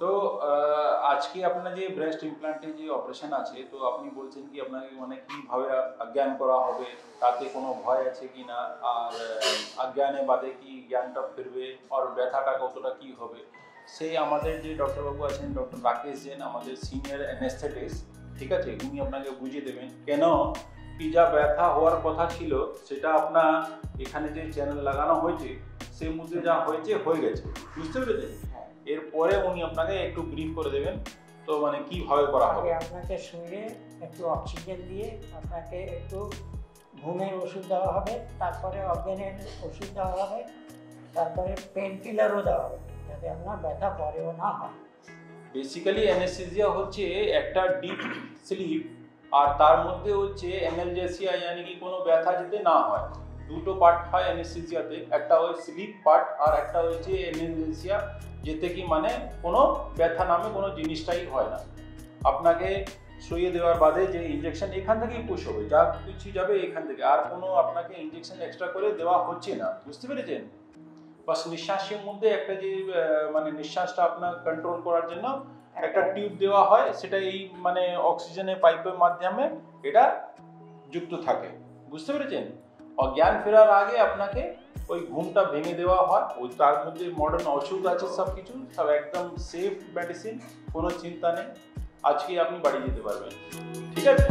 তো আজকে আপনার যে ব্রেস্ট ইমপ্ল্যান্টের যে অপারেশন আছে, তো আপনি বলছেন কি আপনাকে মানে কিভাবে অজ্ঞান করা হবে, তাতে কোনো ভয় আছে কি না, আর অজ্ঞানে বাদে কি জ্ঞানটা ফিরবে, আর ব্যথাটা কতটা কি হবে, সেই আমাদের যে ডক্টরবাবু আছেন ডক্টর রাকেশ জেন, আমাদের সিনিয়র অ্যানেস্থেটিস্ট, ঠিক আছে, উনি আপনাকে বুঝিয়ে দেবেন কেন কি যা ব্যথা হওয়ার কথা ছিল সেটা আপনার এখানে যে চ্যানেল লাগানো হয়েছে সেই মধ্যে যা হয়েছে হয়ে গেছে, বুঝতে পেরেছেন। এরপরে উনি আপনাকে একটু ব্রিফ করে দেবেন তো মানে কিভাবে করা হবে। আপনাকে শুয়ে একটু অক্সিজেন দিয়ে আপনাকে একটু ঘুমের ওষুধ দেওয়া হবে, তারপরে অজ্ঞানের ওষুধ দেওয়া হবে, তারপরে পেন কিলারও দেওয়া হবে যাতে আপনার ব্যথা পরেও না হয়। বেসিক্যালি অ্যানেস্থেসিয়া হচ্ছে একটা ডিপ স্লিপ, আর তার মধ্যে হচ্ছে অ্যানালজেসিয়া, মানে কি কোনো ব্যথা যাতে না হয়। দুটো পার্ট হয় অ্যানেস্থেসিয়াতে, একটা হয় স্লিপ পার্ট আর একটা হচ্ছে অ্যানালজেসিয়া, যেতে কি মানে কোনো ব্যথা নামে কোনো জিনিসটাই হয় না। আপনাকে শুয়ে দেওয়ার বাদে যে ইঞ্জেকশন এখান থেকেই পুশ হবে, যা কিছু যাবে এখান থেকে, আর কোনো আপনাকে ইঞ্জেকশন এক্সট্রা করে দেওয়া হচ্ছে না, বুঝতে পেরেছেন। বাস নিঃশ্বাসের মধ্যে একটা যে মানে নিঃশ্বাসটা আপনার কন্ট্রোল করার জন্য একটা টিউব দেওয়া হয়, সেটা এই মানে অক্সিজেনের পাইপের মাধ্যমে এটা যুক্ত থাকে, বুঝতে পেরেছেন। অজ্ঞান ফেরার আগে আপনাকে ওই ঘুমটা ভেঙে দেওয়া হয়, ওই তার মধ্যে মডার্ন ওষুধ আছে, সব কিছু সব একদম সেফ মেডিসিন, কোনো চিন্তা নেই। আজকে আপনি বাড়ি যেতে পারবেন, ঠিক আছে।